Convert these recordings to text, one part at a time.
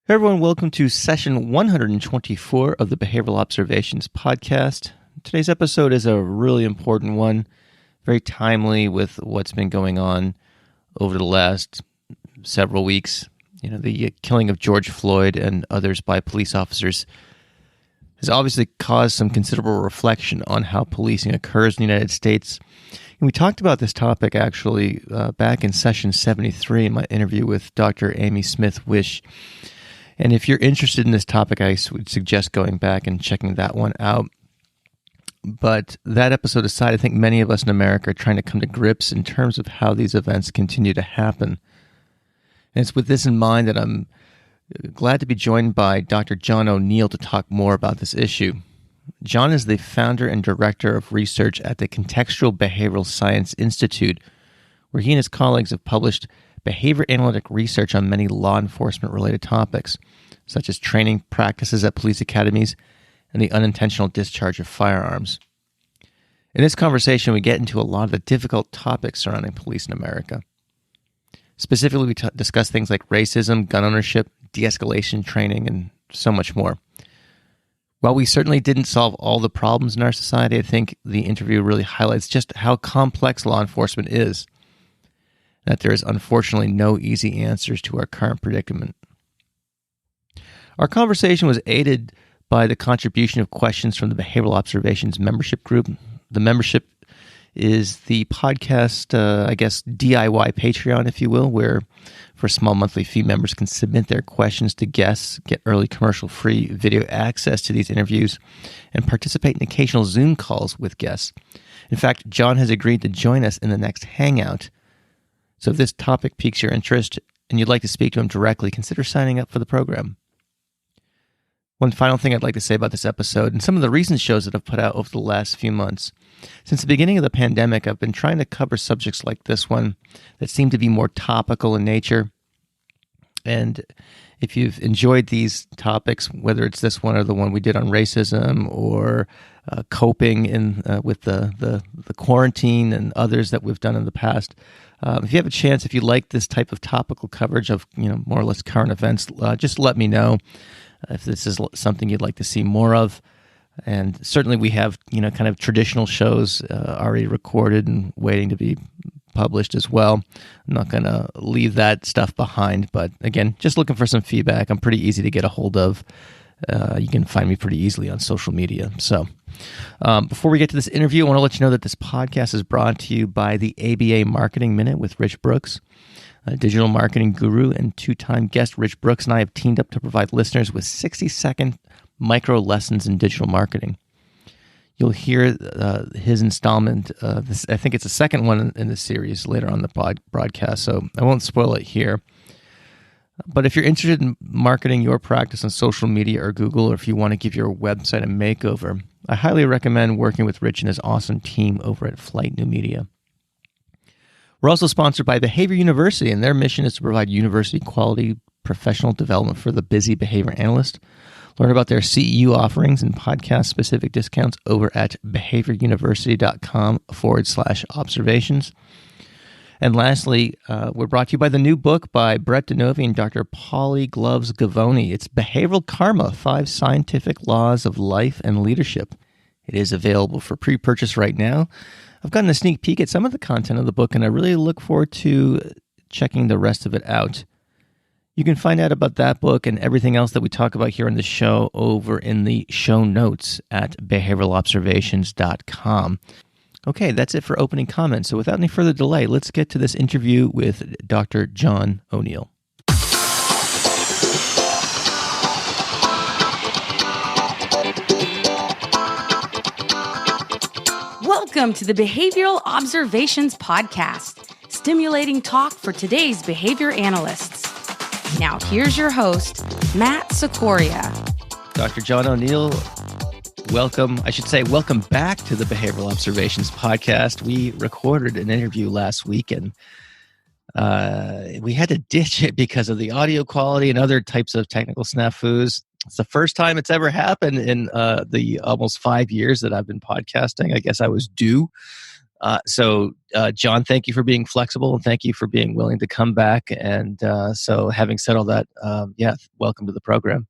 Hey everyone, welcome to session 124 of the Behavioral Observations podcast. Today's episode is a really important one, very timely with what's been going on over the last several weeks. You know, the killing of George Floyd and others by police officers has obviously caused some considerable reflection on how policing occurs in the United States. And we talked about this topic actually back in session 73 in my interview with Dr. Amy Smith Wiech. And if you're interested in this topic, I would suggest going back and checking that one out. But that episode aside, I think many of us in America are trying to come to grips in terms of how these events continue to happen. And it's with this in mind that I'm glad to be joined by Dr. John O'Neill to talk more about this issue. John is the founder and director of research at the Contextual Behavioral Science Institute, where he and his colleagues have published behavior analytic research on many law enforcement-related topics, such as training practices at police academies and the unintentional discharge of firearms. In this conversation, we get into a lot of the difficult topics surrounding police in America. Specifically, we discuss things like racism, gun ownership, de-escalation training, and so much more. While we certainly didn't solve all the problems in our society, I think the interview really highlights just how complex law enforcement is, that there is unfortunately no easy answers to our current predicament. Our conversation was aided by the contribution of questions from the Behavioral Observations membership group. The membership is the podcast, DIY Patreon, if you will, where for small monthly fee members can submit their questions to guests, get early commercial-free video access to these interviews, and participate in occasional Zoom calls with guests. In fact, John has agreed to join us in the next Hangout. So if this topic piques your interest and you'd like to speak to him directly, consider signing up for the program. One final thing I'd like to say about this episode and some of the recent shows that I've put out over the last few months. Since the beginning of the pandemic, I've been trying to cover subjects like this one that seem to be more topical in nature. And if you've enjoyed these topics, whether it's this one or the one we did on racism or coping with the quarantine and others that we've done in the past, if you have a chance, if you like this type of topical coverage of more or less current events, just let me know if this is something you'd like to see more of. And certainly we have kind of traditional shows already recorded and waiting to be published as well. I'm not going to leave that stuff behind, but again, just looking for some feedback. I'm pretty easy to get a hold of. You can find me pretty easily on social media. So before we get to this interview, I want to let you know that this podcast is brought to you by the ABA Marketing Minute with Rich Brooks, a digital marketing guru and two-time guest. Rich Brooks and I have teamed up to provide listeners with 60-second micro lessons in digital marketing. You'll hear his installment. I think it's the second one in the series later on the broadcast, so I won't spoil it here. But if you're interested in marketing your practice on social media or Google, or if you want to give your website a makeover, I highly recommend working with Rich and his awesome team over at Flight New Media. We're also sponsored by Behavior University, and their mission is to provide university-quality professional development for the busy behavior analyst. Learn about their CEU offerings and podcast-specific discounts over at behavioruniversity.com/observations. And lastly, we're brought to you by the new book by Brett Denovi and Dr. Polly Gloves Gavoni. It's Behavioral Karma, 5 Scientific Laws of Life and Leadership. It is available for pre-purchase right now. I've gotten a sneak peek at some of the content of the book, and I really look forward to checking the rest of it out. You can find out about that book and everything else that we talk about here on the show over in the show notes at behavioralobservations.com. Okay, that's it for opening comments. So without any further delay, let's get to this interview with Dr. John O'Neill. Welcome to the Behavioral Observations Podcast, stimulating talk for today's behavior analysts. Now here's your host, Matt Sikoria. Dr. John O'Neill, welcome back to the Behavioral Observations Podcast. We recorded an interview last week and we had to ditch it because of the audio quality and other types of technical snafus. It's the first time it's ever happened in the almost 5 years that I've been podcasting. I guess I was due. John, thank you for being flexible and thank you for being willing to come back. And so having said all that, welcome to the program.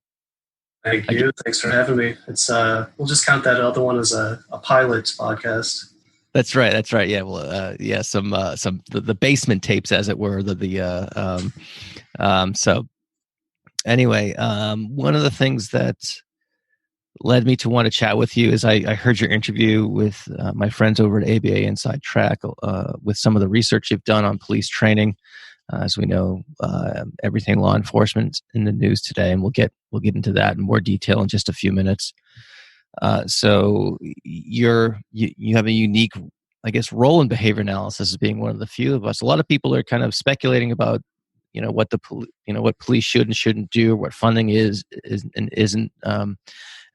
Thank you. Thanks for having me. It's we'll just count that other one as a pilot podcast. That's right. Yeah. Well, some the basement tapes, as it were. So anyway, one of the things that led me to want to chat with you is I heard your interview with my friends over at ABA Inside Track with some of the research you've done on police training. As we know, everything law enforcement in the news today, and we'll get into that in more detail in just a few minutes. So you have a unique, I guess, role in behavior analysis as being one of the few of us. A lot of people are kind of speculating about, what what police should and shouldn't do, what funding is and isn't, and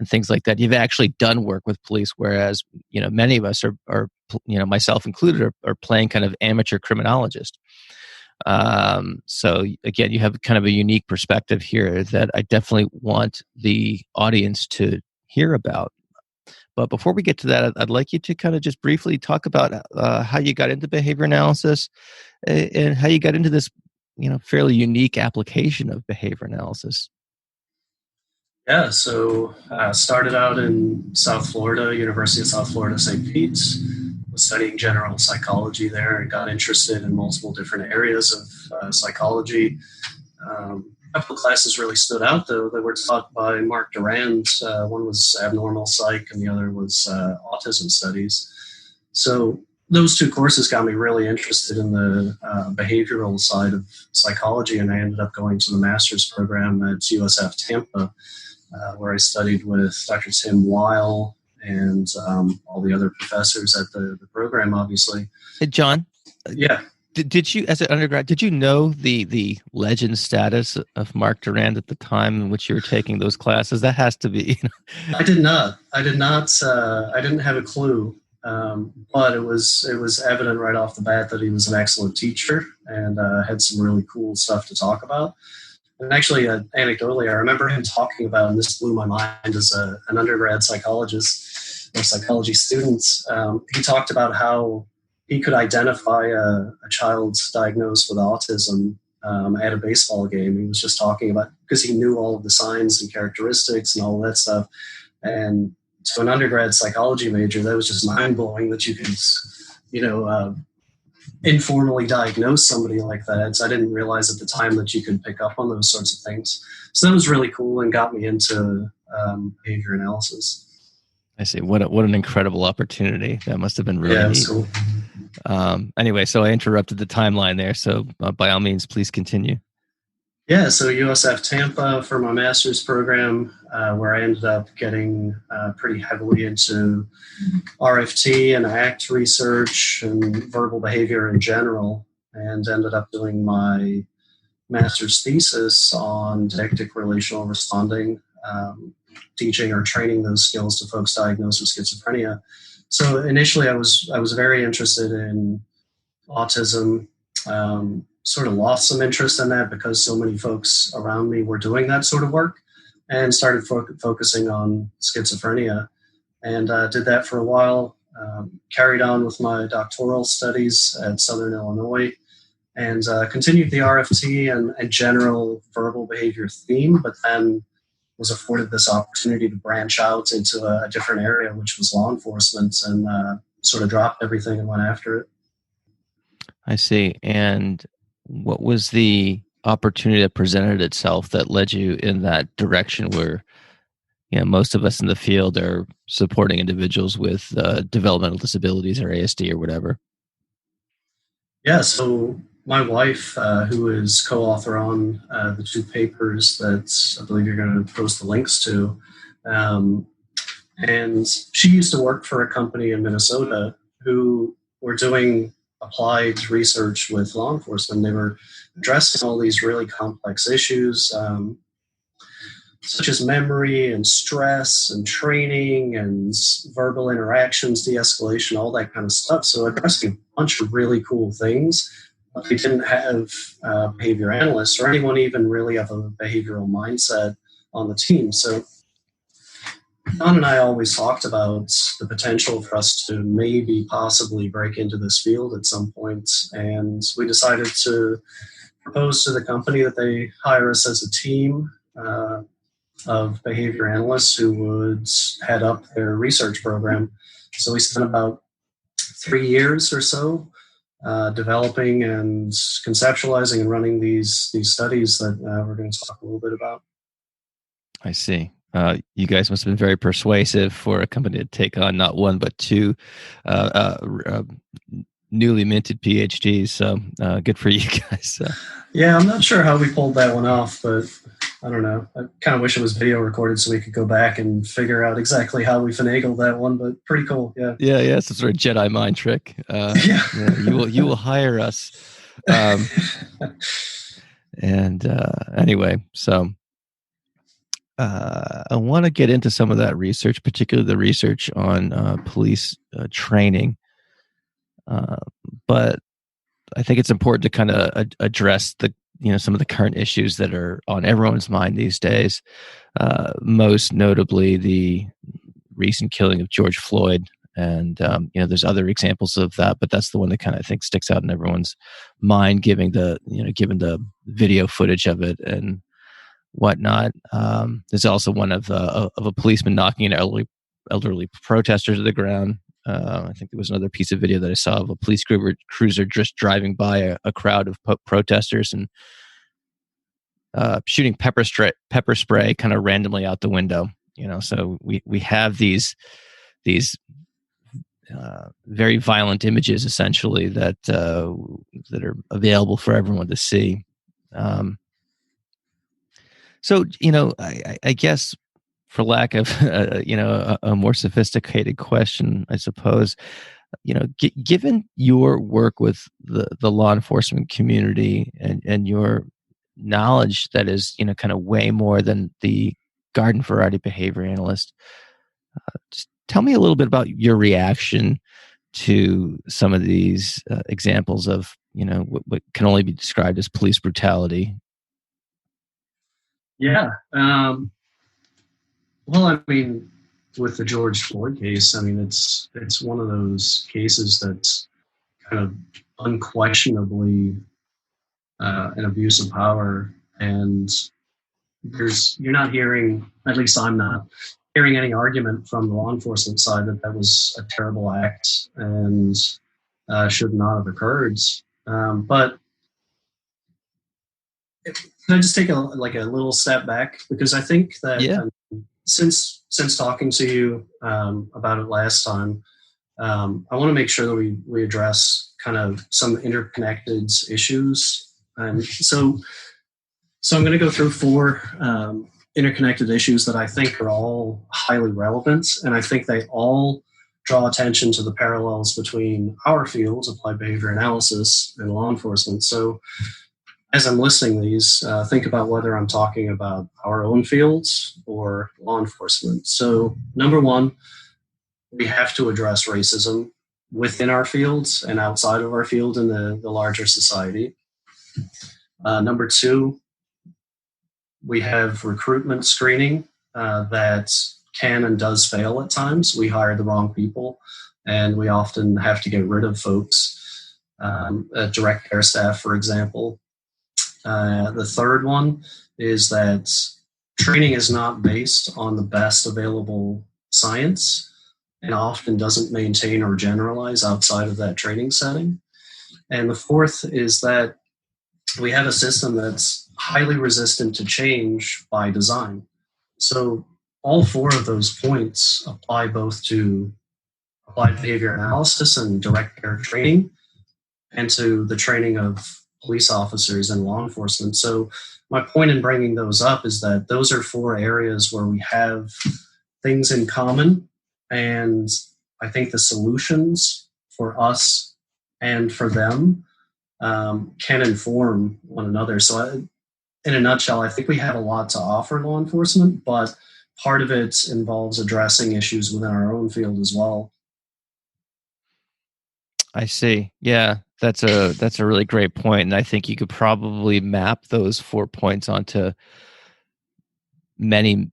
things like that. You've actually done work with police, whereas many of us are myself included, are playing kind of amateur criminologist. So again, you have kind of a unique perspective here that I definitely want the audience to hear about. But before we get to that, I'd like you to kind of just briefly talk about how you got into behavior analysis and how you got into this, fairly unique application of behavior analysis. Yeah, so I started out in South Florida, University of South Florida, St. Pete's. Was studying general psychology there and got interested in multiple different areas of psychology. A couple of classes really stood out, though, that were taught by Mark Durand. One was abnormal psych and the other was autism studies. So those two courses got me really interested in the behavioral side of psychology, and I ended up going to the master's program at USF Tampa, where I studied with Dr. Tim Weil and all the other professors at the program, obviously. Hey, John. Yeah. Did you, as an undergrad, did you know the legend status of Mark Durand at the time in which you were taking those classes? That has to be. I did not. I didn't have a clue, but it was evident right off the bat that he was an excellent teacher and had some really cool stuff to talk about. And actually, anecdotally, I remember him talking about, and this blew my mind as an undergrad psychologist or psychology student. He talked about how he could identify a child diagnosed with autism at a baseball game. He was just talking about, because he knew all of the signs and characteristics and all that stuff. And to an undergrad psychology major, that was just mind-blowing that you could, informally diagnose somebody like that. So I didn't realize at the time that you could pick up on those sorts of things. So that was really cool and got me into behavior analysis. I see. What an incredible opportunity. That must have been really neat. Cool. Anyway, so I interrupted the timeline there. So by all means, please continue. Yeah, so USF Tampa for my master's program, where I ended up getting pretty heavily into RFT and ACT research and verbal behavior in general, and ended up doing my master's thesis on didactic relational responding, teaching or training those skills to folks diagnosed with schizophrenia. So initially I was very interested in autism, sort of lost some interest in that because so many folks around me were doing that sort of work, and started focusing on schizophrenia, and did that for a while, carried on with my doctoral studies at Southern Illinois, and continued the RFT and general verbal behavior theme, but then was afforded this opportunity to branch out into a different area, which was law enforcement, and sort of dropped everything and went after it. I see. And what was the opportunity that presented itself that led you in that direction where, most of us in the field are supporting individuals with developmental disabilities or ASD or whatever? Yeah, so my wife, who is co-author on the two papers that I believe you're going to post the links to, and she used to work for a company in Minnesota who were doing applied research with law enforcement. They were addressing all these really complex issues, such as memory and stress and training and verbal interactions, de-escalation, all that kind of stuff. So addressing a bunch of really cool things. But they didn't have behavior analysts or anyone even really of a behavioral mindset on the team. So Don and I always talked about the potential for us to maybe possibly break into this field at some point, and we decided to propose to the company that they hire us as a team of behavior analysts who would head up their research program. So we spent about 3 years or so developing and conceptualizing and running these studies that we're going to talk a little bit about. I see. You guys must have been very persuasive for a company to take on not one but two newly minted PhDs. So good for you guys. Yeah, I'm not sure how we pulled that one off, but I don't know. I kind of wish it was video recorded so we could go back and figure out exactly how we finagled that one, but pretty cool. Yeah. Yeah. Some sort of Jedi mind trick. Yeah, you will hire us. And anyway, so I want to get into some of that research, particularly the research on police training. But I think it's important to kind of address some of the current issues that are on everyone's mind these days. Most notably, the recent killing of George Floyd, and there's other examples of that, but that's the one that kind of I think sticks out in everyone's mind, given the video footage of it and whatnot. There's also one of a policeman knocking an elderly protester to the ground. I think there was another piece of video that I saw of a police cruiser just driving by a crowd of protesters and shooting pepper spray kind of randomly out the window. So we have these very violent images essentially that are available for everyone to see. So I guess, for lack of a more sophisticated question, I suppose, given your work with the law enforcement community and your knowledge that is kind of way more than the garden variety behavior analyst, just tell me a little bit about your reaction to some of these examples of what can only be described as police brutality. Yeah. Well, I mean, with the George Floyd case, I mean, it's one of those cases that's kind of unquestionably an abuse of power, and you're not hearing, at least I'm not hearing any argument from the law enforcement side that was a terrible act and should not have occurred. But can I just take a little step back, because I think that since talking to you about it last time, I want to make sure that we address kind of some interconnected issues. And so I'm going to go through 4 interconnected issues that I think are all highly relevant, and I think they all draw attention to the parallels between our fields, applied behavior analysis, and law enforcement. So as I'm listing these, think about whether I'm talking about our own fields or law enforcement. So number 1, we have to address racism within our fields and outside of our field in the larger society. Number 2, we have recruitment screening that can and does fail at times. We hire the wrong people, and we often have to get rid of folks, direct care staff, for example. The third one is that training is not based on the best available science and often doesn't maintain or generalize outside of that training setting. And the fourth is that we have a system that's highly resistant to change by design. So all 4 of those points apply both to applied behavior analysis and direct care training and to the training of police officers and law enforcement. So my point in bringing those up is that those are 4 areas where we have things in common, and I think the solutions for us and for them can inform one another. So in a nutshell, I think we have a lot to offer law enforcement, but part of it involves addressing issues within our own field as well. I see. Yeah, that's a really great point, and I think you could probably map those 4 points onto many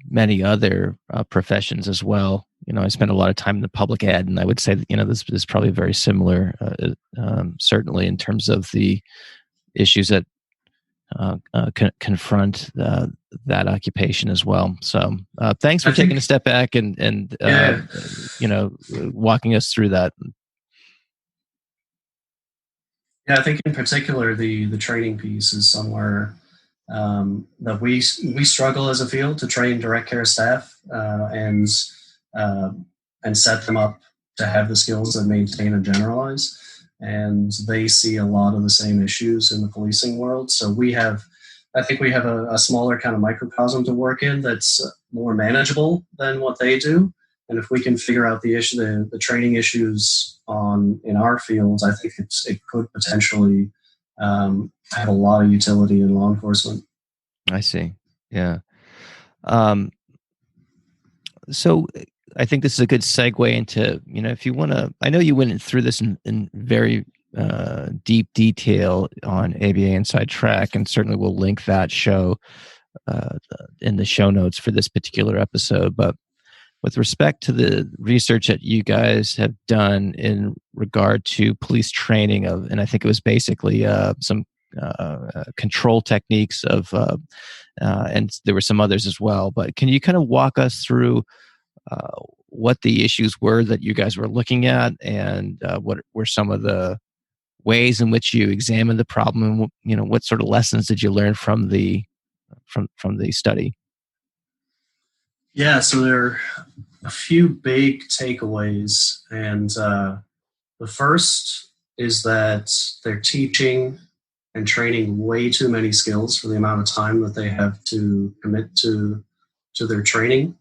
many other professions as well. I spend a lot of time in the public ed, and I would say that this is probably very similar, certainly in terms of the issues that confront that occupation as well. So, thanks for taking a step back and walking us through that. Yeah, I think in particular the training piece is somewhere that we struggle as a field to train direct care staff and set them up to have the skills that maintain and generalize. And they see a lot of the same issues in the policing world. So I think we have a smaller kind of microcosm to work in that's more manageable than what they do. And if we can figure out the training issues in our fields, I think it could potentially have a lot of utility in law enforcement. I see. Yeah. So I think this is a good segue into, if you want to, I know you went through this in very deep detail on ABA Inside Track, and certainly we'll link that show in the show notes for this particular episode. But with respect to the research that you guys have done in regard to police training and I think it was basically some control techniques and there were some others as well. But can you kind of walk us through what the issues were that you guys were looking at, and what were some of the ways in which you examined the problem, and what sort of lessons did you learn from the study? Yeah, so there are a few big takeaways, and the first is that they're teaching and training way too many skills for the amount of time that they have to commit to their training.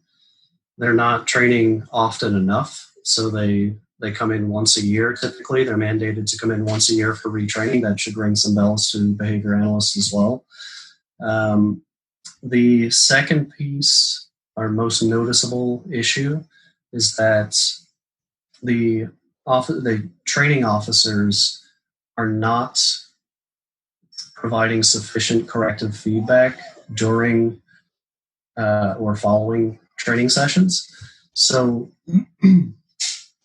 They're not training often enough, so they come in once a year typically. They're mandated to come in once a year for retraining. That should ring some bells to behavior analysts as well. The second piece, our most noticeable issue, is that the training officers are not providing sufficient corrective feedback during or following training sessions. So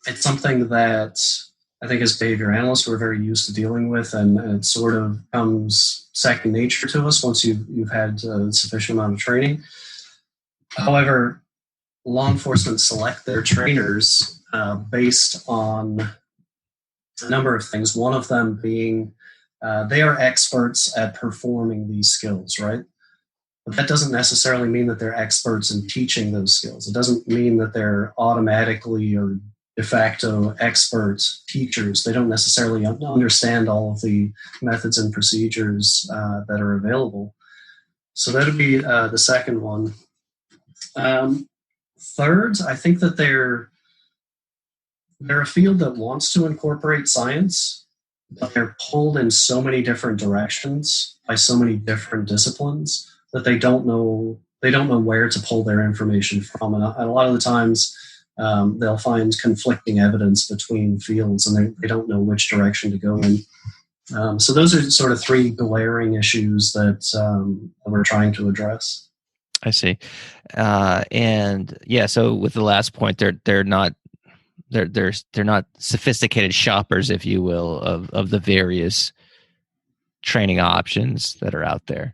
it's something that I think as behavior analysts we're very used to dealing with, and it sort of comes second nature to us once you've had a sufficient amount of training. However, law enforcement select their trainers based on a number of things. One of them being they are experts at performing these skills, right? But that doesn't necessarily mean that they're experts in teaching those skills. It doesn't mean that they're automatically or de facto expert teachers. They don't necessarily understand all of the methods and procedures that are available. So that would be the second one. Third, I think that they're a field that wants to incorporate science, but they're pulled in so many different directions by so many different disciplines that they don't know where to pull their information from. And a lot of the times they'll find conflicting evidence between fields, and they don't know which direction to go in. So those are sort of three glaring issues that we're trying to address. I see. And yeah, so with the last point, they're not sophisticated shoppers, if you will, of the various training options that are out there.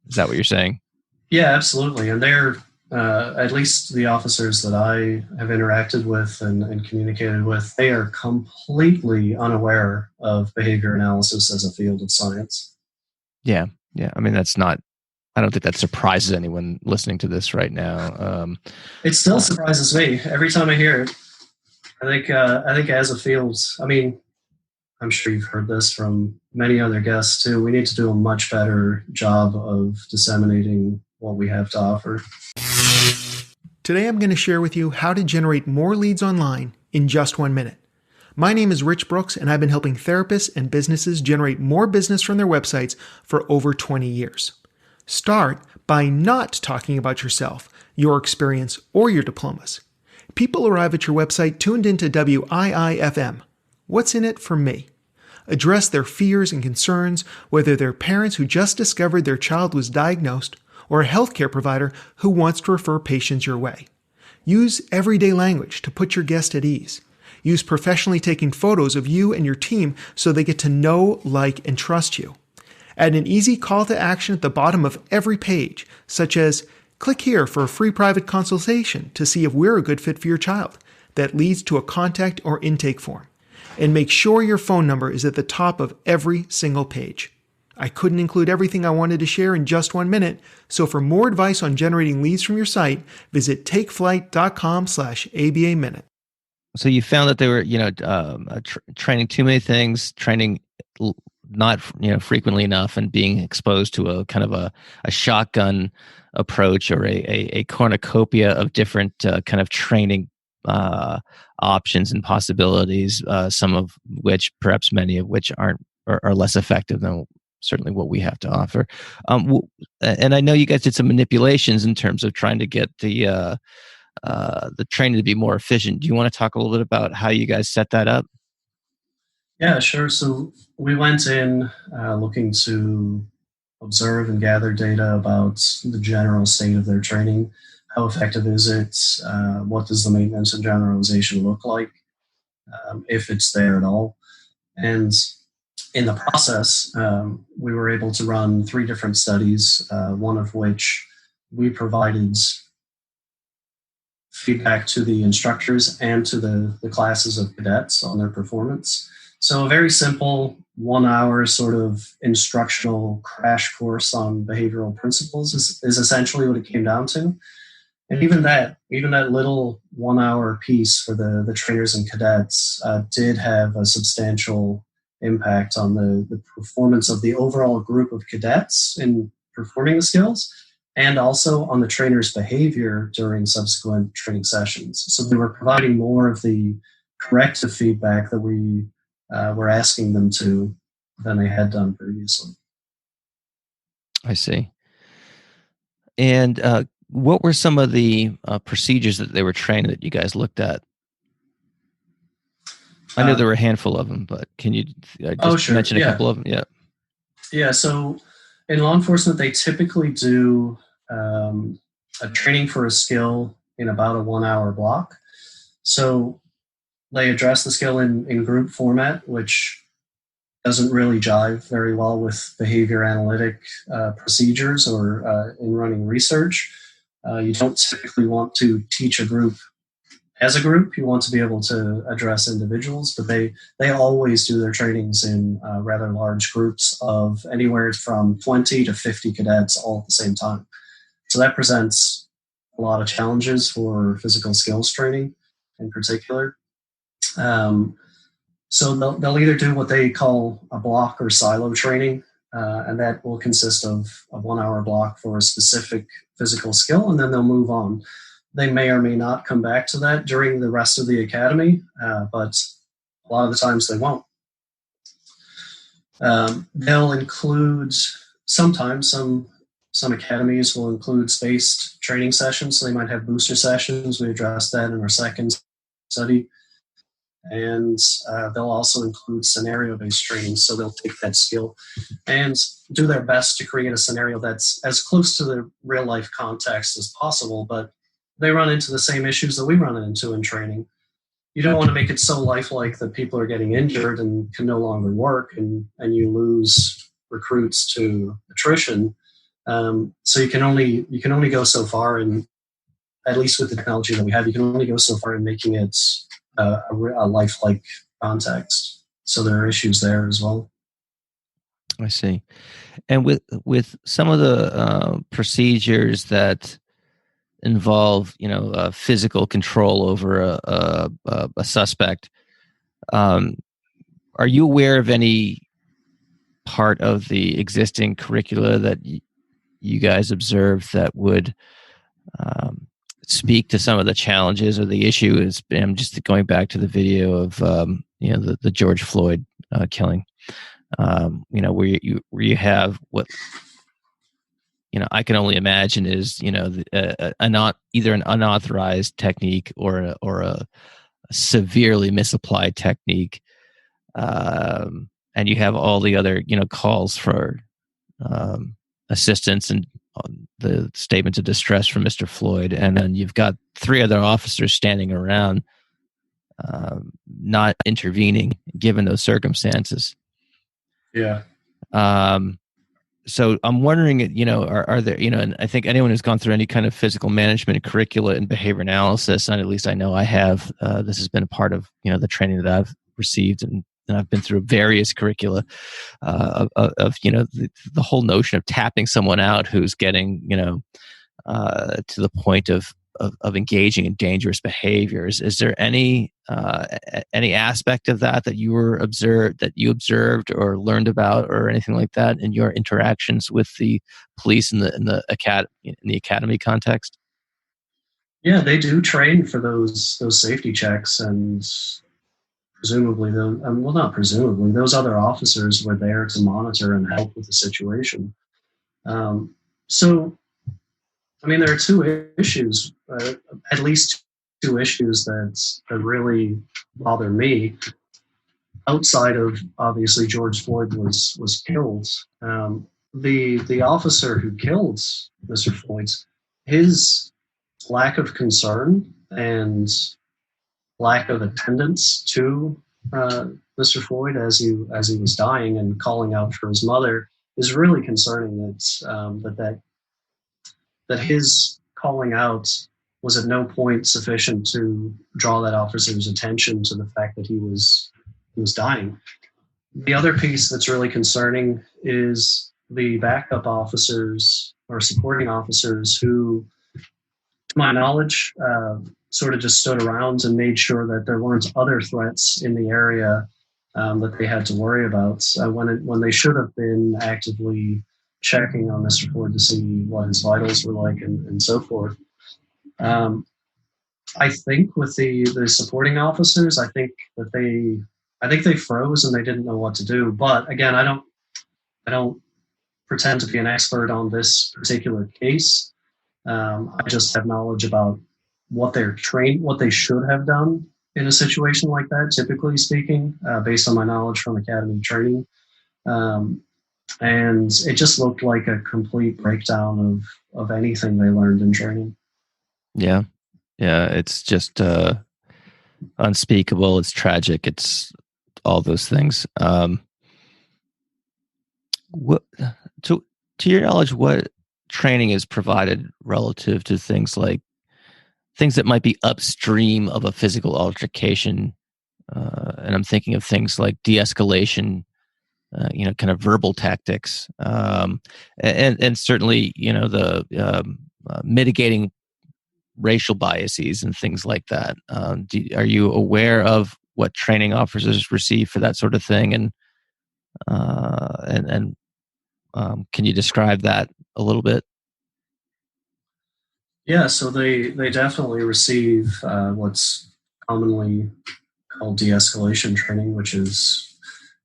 Is that what you're saying? Yeah, absolutely. And they're, at least the officers that I have interacted with and communicated with, they are completely unaware of behavior analysis as a field of science. Yeah. I mean, I don't think that surprises anyone listening to this right now. It still surprises me every time I hear it. I think as a field, I mean, I'm sure you've heard this from many other guests too. We need to do a much better job of disseminating what we have to offer. Today I'm going to share with you how to generate more leads online in just 1 minute. My name is Rich Brooks, and I've been helping therapists and businesses generate more business from their websites for over 20 years. Start by not talking about yourself, your experience, or your diplomas. People arrive at your website tuned into WIIFM. What's in it for me? Address their fears and concerns, whether they're parents who just discovered their child was diagnosed, or a healthcare provider who wants to refer patients your way. Use everyday language to put your guest at ease. Use professionally taken photos of you and your team so they get to know, like, and trust you. Add an easy call to action at the bottom of every page, such as, click here for a free private consultation to see if we're a good fit for your child. That leads to a contact or intake form. And make sure your phone number is at the top of every single page. I couldn't include everything I wanted to share in just 1 minute, so for more advice on generating leads from your site, visit takeflight.com/ABA minute. So you found that they were, training too many things, training not, frequently enough, and being exposed to a kind of a shotgun approach or a cornucopia of different kind of training options and possibilities, some of which, perhaps many of which are less effective than certainly what we have to offer. And I know you guys did some manipulations in terms of trying to get the training to be more efficient. Do you want to talk a little bit about how you guys set that up? Yeah, sure. So we went in looking to observe and gather data about the general state of their training. How effective is it? What does the maintenance and generalization look like, if it's there at all? And in the process, we were able to run 3 different studies, one of which we provided feedback to the instructors and to the classes of cadets on their performance. So a very simple 1-hour sort of instructional crash course on behavioral principles is essentially what it came down to. And even that little 1-hour piece for the trainers and cadets did have a substantial impact on the performance of the overall group of cadets in performing the skills, and also on the trainer's behavior during subsequent training sessions. So they were providing more of the corrective feedback that we were asking them to than they had done previously. I see. And what were some of the procedures that they were trained that you guys looked at? I know there were a handful of them, but can you just mention a couple of them? Yeah. Yeah, so in law enforcement, they typically do a training for a skill in about a 1-hour block. So they address the skill in group format, which doesn't really jive very well with behavior analytic procedures or in running research. You don't typically want to teach a group as a group. You want to be able to address individuals, but they always do their trainings in rather large groups of anywhere from 20 to 50 cadets all at the same time. So that presents a lot of challenges for physical skills training in particular. So they'll either do what they call a block or silo training, and that will consist of a 1-hour block for a specific physical skill, and then they'll move on. They may or may not come back to that during the rest of the academy, but a lot of the times they won't. They'll include, sometimes some academies will include spaced training sessions, so they might have booster sessions. We addressed that in our second study. And they'll also include scenario-based training, so they'll take that skill and do their best to create a scenario that's as close to the real-life context as possible, but they run into the same issues that we run into in training. You don't want to make it so lifelike that people are getting injured and can no longer work, and you lose recruits to attrition. So you can only go so far, and at least with the technology that we have, you can only go so far in making it a lifelike context. So there are issues there as well. I see. And with some of the procedures that involve, physical control over a suspect, are you aware of any part of the existing curricula that you guys observe that would speak to some of the challenges or the issue? Is, I'm just going back to the video of the George Floyd killing, where you have what I can only imagine is either an unauthorized technique or a severely misapplied technique, and you have all the other calls for assistance and the statements of distress from Mr. Floyd, and then you've got three other officers standing around, not intervening given those circumstances. Yeah. So I'm wondering, are there, and I think anyone who's gone through any kind of physical management curricula and behavior analysis, and at least I know I have, this has been a part of, the training that I've received, and I've been through various curricula of the whole notion of tapping someone out who's getting, to the point of engaging in dangerous behaviors. Is there any aspect of that you observed or learned about or anything like that in your interactions with the police in the academy context? Yeah, they do train for those safety checks, and presumably, not presumably, those other officers were there to monitor and help with the situation. So, I mean, there are two issues, at least two issues that really bother me. Outside of, obviously, George Floyd was killed. The officer who killed Mr. Floyd, his lack of concern and lack of attendance to Mr. Floyd as he was dying and calling out for his mother is really concerning. That his calling out was at no point sufficient to draw that officer's attention to the fact that he was dying. The other piece that's really concerning is the backup officers or supporting officers who, to my knowledge, sort of just stood around and made sure that there weren't other threats in the area that they had to worry about when they should have been actively checking on Mr. Floyd to see what his vitals were like and so forth. I think with the supporting officers, I think they froze and they didn't know what to do. But again, I don't pretend to be an expert on this particular case. I just have knowledge about what they should have done in a situation like that, typically speaking, based on my knowledge from academy training. And it just looked like a complete breakdown of anything they learned in training. Yeah. Yeah. It's just unspeakable. It's tragic. It's all those things. To your knowledge, what training is provided relative to things that might be upstream of a physical altercation? And I'm thinking of things like de-escalation, kind of verbal tactics, and certainly, the mitigating racial biases and things like that. Are you aware of what training officers receive for that sort of thing? And can you describe that a little bit? Yeah, so they definitely receive what's commonly called de-escalation training, which is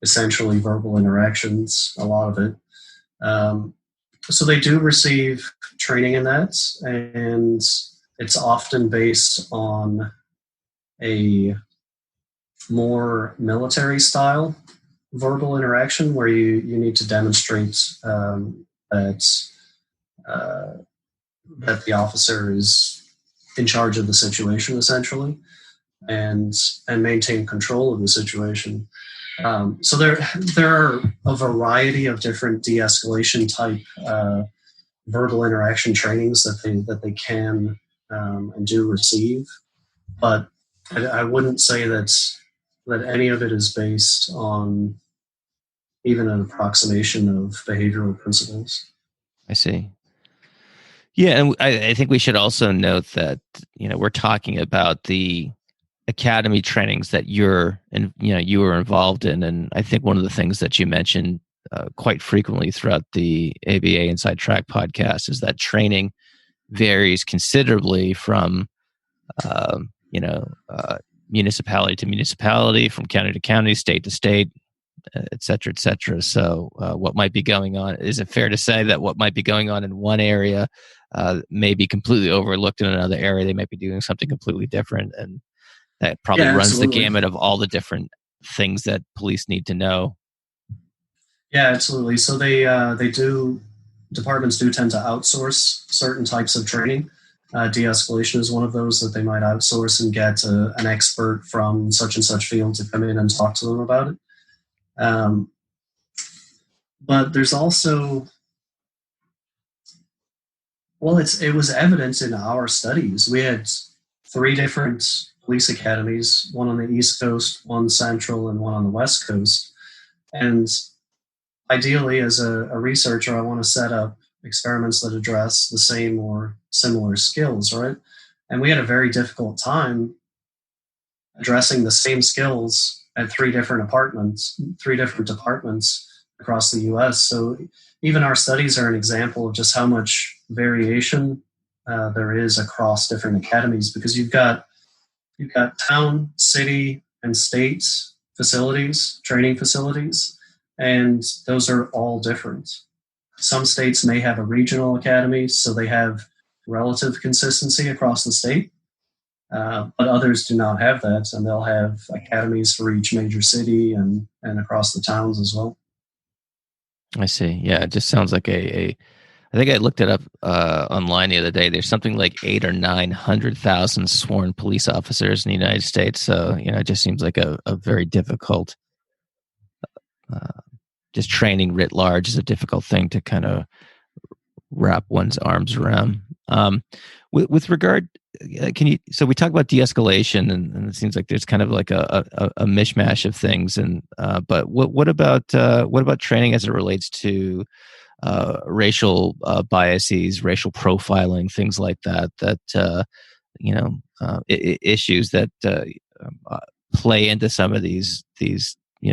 essentially verbal interactions, a lot of it. So they do receive training in that, and it's often based on a more military style verbal interaction where you need to demonstrate that the officer is in charge of the situation, essentially, and maintain control of the situation. So there are a variety of different de-escalation type verbal interaction trainings that they can and do receive, but I wouldn't say that any of it is based on even an approximation of behavioral principles. I see. Yeah, and I think we should also note that we're talking about the academy trainings that you were involved in, and I think one of the things that you mentioned quite frequently throughout the ABA Inside Track podcast is that training varies considerably from municipality to municipality, from county to county, state to state, et cetera, et cetera. So what might be going on, is it fair to say that what might be going on in one area may be completely overlooked in another area? They might be doing something completely different, and that probably runs the gamut of all the different things that police need to know. Yeah, absolutely. So they do departments do tend to outsource certain types of training. De-escalation is one of those that they might outsource and get an expert from such and such field to come in and talk to them about it. But there's also, well, it was evident in our studies. We had 3 different police academies, one on the East Coast, one central, and one on the West Coast. And ideally, as a researcher, I want to set up experiments that address the same or similar skills, right? And we had a very difficult time addressing the same skills at 3 different departments across the US. So even our studies are an example of just how much variation there is across different academies, because you've got town, city, and state facilities, training facilities, and those are all different. Some states may have a regional academy, so they have relative consistency across the state, but others do not have that, and they'll have academies for each major city and across the towns as well. I see. Yeah, it just sounds like I think I looked it up online the other day. There's something like 800,000 or 900,000 sworn police officers in the United States. So, it just seems like a very difficult, just training writ large is a difficult thing to kind of wrap one's arms around. With regard, so we talk about de-escalation, and it seems like there's kind of like a mishmash of things. And but what about training as it relates to racial biases, racial profiling, things like that? Issues that play into some of these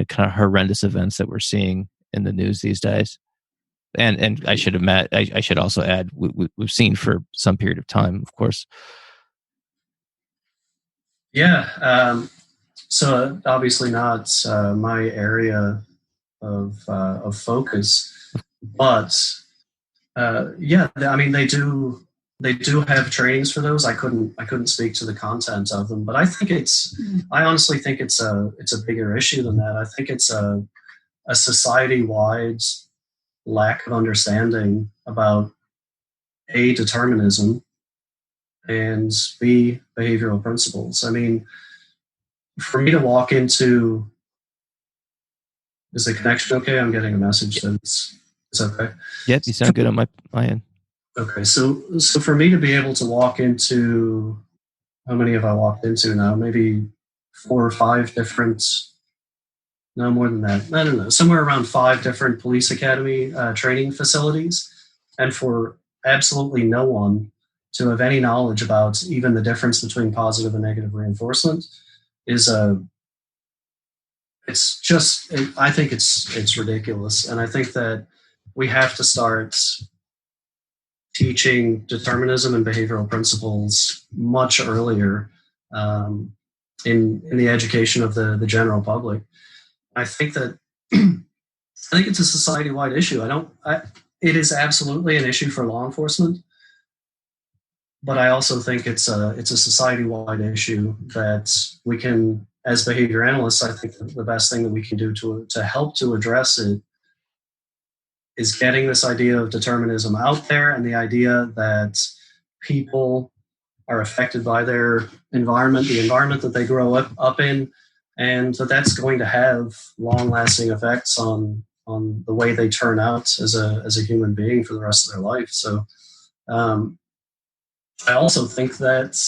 kind of horrendous events that we're seeing in the news these days. And I should also add we've seen for some period of time, of course. Yeah. So obviously not my area of focus, but yeah, I mean they do have trainings for those. I couldn't speak to the content of them, but I honestly think it's a bigger issue than that. I think it's a society-wide lack of understanding about A, determinism, and B, behavioral principles. I mean, for me to walk into, is the connection okay? I'm getting a message that it's okay. Yep, you sound good on my end. Okay, so for me to be able to walk into, how many have I walked into now? Maybe 4 or 5 different, no more than that. I don't know, somewhere around 5 different police academy training facilities, and for absolutely no one to have any knowledge about even the difference between positive and negative reinforcement I think it's ridiculous. And I think that we have to start teaching determinism and behavioral principles much earlier in the education of the general public. I think that it's a society-wide issue. It is absolutely an issue for law enforcement, but I also think it's a society-wide issue that we can, as behavior analysts, I think the best thing that we can do to help to address it is getting this idea of determinism out there, and the idea that people are affected by their environment, the environment that they grow up in, and that's going to have long-lasting effects on the way they turn out as a human being for the rest of their life. So I also think that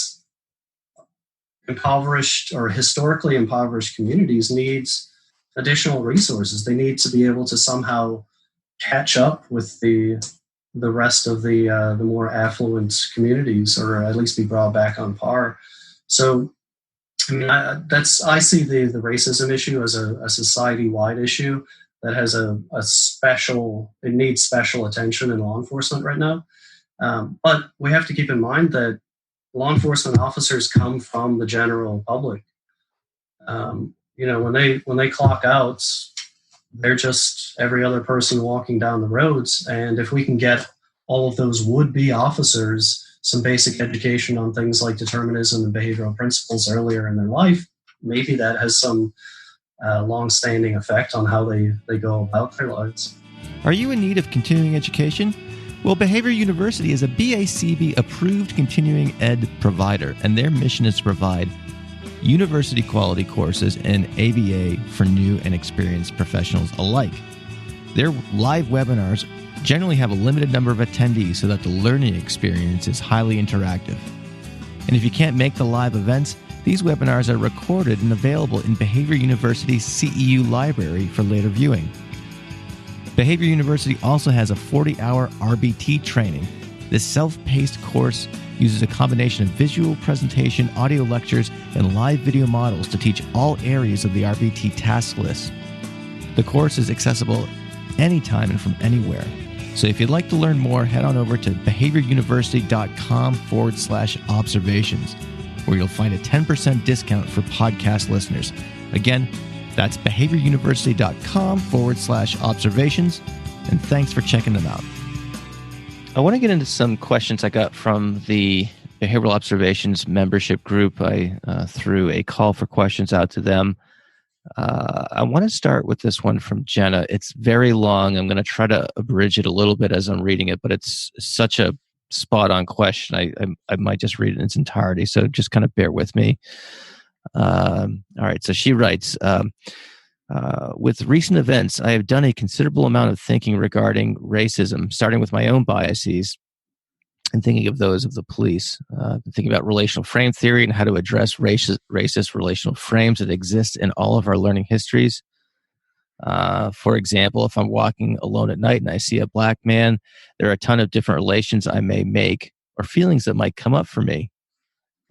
impoverished or historically impoverished communities needs additional resources. They need to be able to somehow catch up with the rest of the more affluent communities, or at least be brought back on par. So, I mean, I see the racism issue as a society-wide issue that has it needs special attention in law enforcement right now. But we have to keep in mind that law enforcement officers come from the general public. When they clock out, they're just every other person walking down the roads. And if we can get all of those would-be officers some basic education on things like determinism and behavioral principles earlier in their life, maybe that has some long-standing effect on how they go about their lives. Are you in need of continuing education? Well, Behavior University is a BACB approved continuing ed provider, and their mission is to provide university quality courses in ABA for new and experienced professionals alike. Their live webinars generally have a limited number of attendees so that the learning experience is highly interactive. And if you can't make the live events, these webinars are recorded and available in Behavior University's CEU library for later viewing. Behavior University also has a 40-hour RBT training. This self-paced course uses a combination of visual presentation, audio lectures, and live video models to teach all areas of the RBT task list. The course is accessible anytime and from anywhere. So if you'd like to learn more, head on over to behavioruniversity.com/observations, where you'll find a 10% discount for podcast listeners. Again, that's behavioruniversity.com/observations, and thanks for checking them out. I want to get into some questions I got from the Behavioral Observations membership group. I threw a call for questions out to them. I want to start with this one from Jenna. It's very long. I'm going to try to abridge it a little bit as I'm reading it, but it's such a spot-on question. I might just read it in its entirety, so just kind of bear with me. All right, so she writes, with recent events, I have done a considerable amount of thinking regarding racism, starting with my own biases and thinking of those of the police. Thinking about relational frame theory and how to address racist relational frames that exist in all of our learning histories. For example, if I'm walking alone at night and I see a black man, there are a ton of different relations I may make or feelings that might come up for me.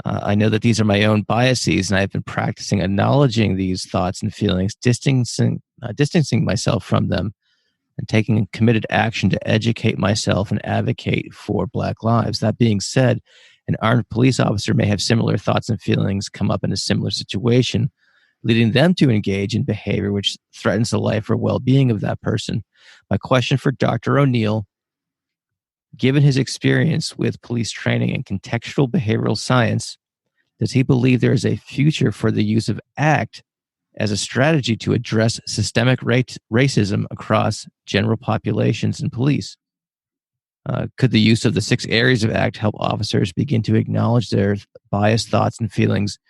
I know that these are my own biases, and I've been practicing acknowledging these thoughts and feelings, distancing myself from them, and taking committed action to educate myself and advocate for Black lives. That being said, an armed police officer may have similar thoughts and feelings come up in a similar situation, leading them to engage in behavior which threatens the life or well-being of that person. My question for Dr. O'Neill: given his experience with police training and contextual behavioral science, does he believe there is a future for the use of ACT as a strategy to address systemic racism across general populations and police? Could the use of the 6 areas of ACT help officers begin to acknowledge their biased thoughts and feelings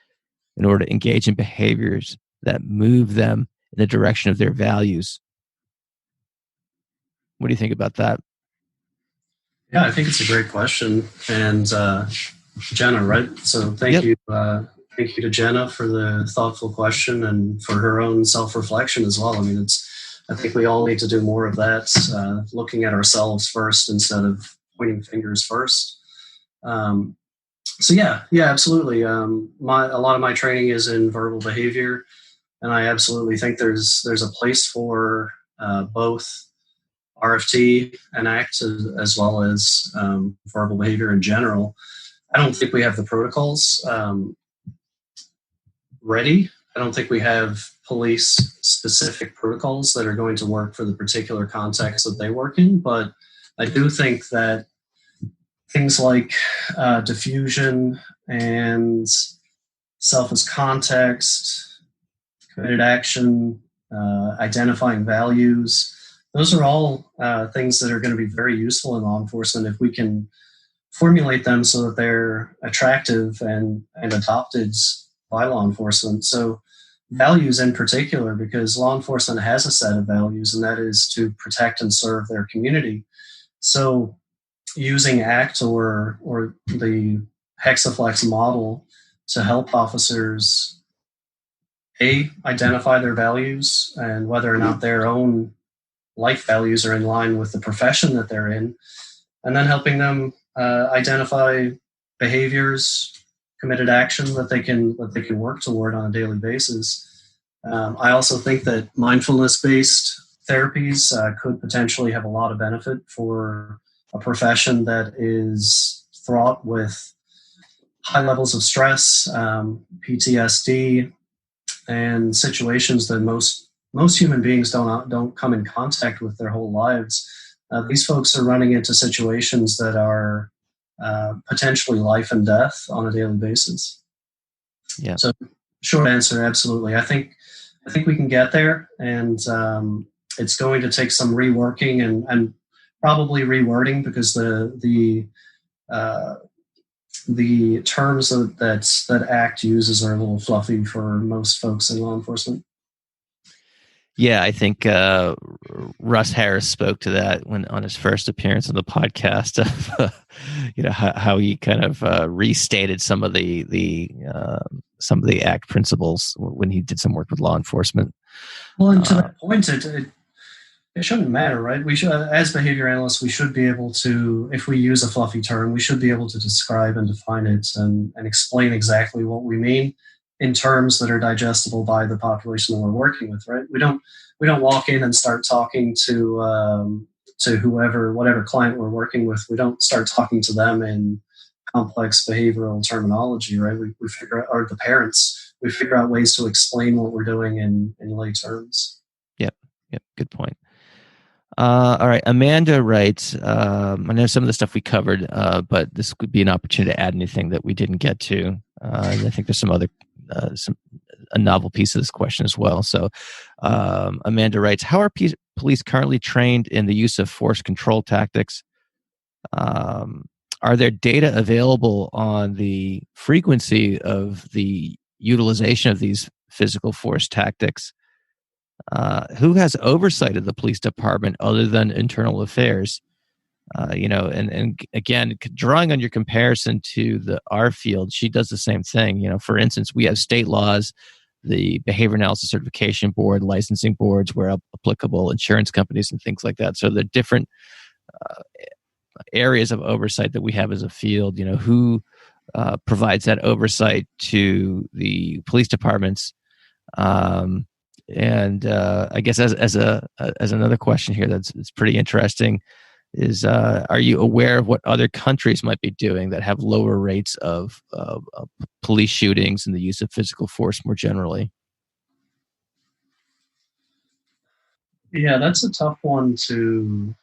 in order to engage in behaviors that move them in the direction of their values? What do you think about that? Yeah, I think it's a great question. And Jenna, right? So thank you. Thank you to Jenna for the thoughtful question and for her own self-reflection as well. I mean, I think we all need to do more of that, looking at ourselves first instead of pointing fingers first. So yeah, absolutely. A lot of my training is in verbal behavior, and I absolutely think there's a place for both RFT and ACT as well as verbal behavior in general. I don't think we have the protocols ready. I don't think we have police-specific protocols that are going to work for the particular context that they work in, but I do think that things like diffusion and self as context, committed action, identifying values, those are all things that are going to be very useful in law enforcement if we can formulate them so that they're attractive and adopted by law enforcement. So values in particular, because law enforcement has a set of values, and that is to protect and serve their community. So using ACT or the Hexaflex model to help officers identify their values and whether or not their own life values are in line with the profession that they're in, and then helping them identify behaviors, committed action that they can work toward on a daily basis. I also think that mindfulness-based therapies could potentially have a lot of benefit for a profession that is fraught with high levels of stress, PTSD, and situations that most human beings don't come in contact with their whole lives. These folks are running into situations that are potentially life and death on a daily basis. Yeah. So, short answer, absolutely. I think we can get there, and it's going to take some reworking and probably rewording, because the terms that ACT uses are a little fluffy for most folks in law enforcement. Yeah, I think Russ Harris spoke to that when on his first appearance on the podcast of how he kind of restated some of the ACT principles when he did some work with law enforcement. Well, and to that point, it shouldn't matter, right? We should, as behavior analysts, we should be able to, if we use a fluffy term, we should be able to describe and define it and explain exactly what we mean in terms that are digestible by the population that we're working with, right? We don't walk in and start talking to whatever client we're working with. We don't start talking to them in complex behavioral terminology, right? We figure out, or the parents, we figure out ways to explain what we're doing in lay terms. Yep, good point. All right, Amanda writes, I know some of the stuff we covered, but this could be an opportunity to add anything that we didn't get to. I think there's some other a novel piece of this question as well. So Amanda writes, how are police currently trained in the use of force control tactics? Are there data available on the frequency of the utilization of these physical force tactics? Who has oversight of the police department other than internal affairs? And again, drawing on your comparison to our field, she does the same thing. For instance, we have state laws, the Behavior Analysis Certification Board, licensing boards where applicable, insurance companies and things like that. So the different areas of oversight that we have as a field, who provides that oversight to the police departments. And I guess as another question here that's pretty interesting is, are you aware of what other countries might be doing that have lower rates of police shootings and the use of physical force more generally? Yeah, that's a tough one to.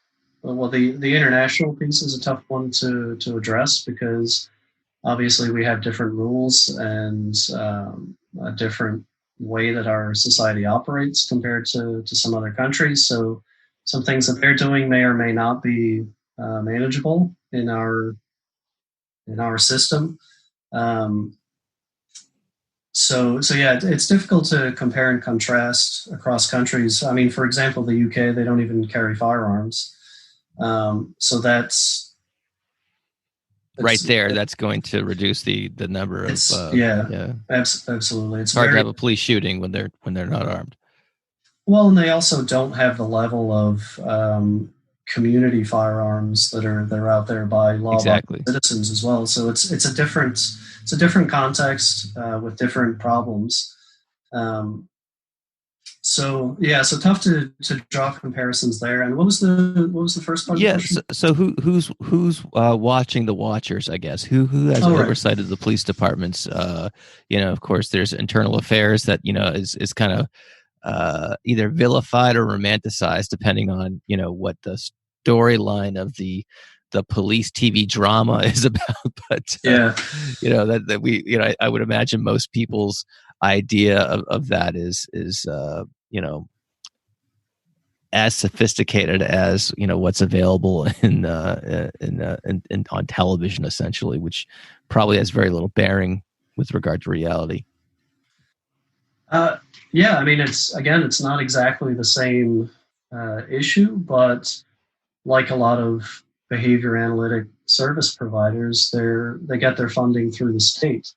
Well, the international piece is a tough one to address, because obviously we have different rules and a different way that our society operates compared to some other countries. So some things that they're doing may or may not be manageable in our system. So yeah, it's difficult to compare and contrast across countries. I mean, for example, the UK, they don't even carry firearms. So that's right there. That's going to reduce the number of. Absolutely. It's hard to have a police shooting when they're not armed. Well, and they also don't have the level of community firearms that are out there by law-abiding citizens as well. So it's a different context with different problems. So tough to draw comparisons there. And what was the first part of the question? So who's watching the watchers, I guess? Who has oversight of the police departments? Of course, there's internal affairs that is kind of either vilified or romanticized depending on what the storyline of the police TV drama is about. But that we I would imagine most people's idea of that is as sophisticated as what's available in on television, essentially, which probably has very little bearing with regard to reality. I mean, it's not exactly the same issue, but like a lot of behavior analytic service providers, they get their funding through the state.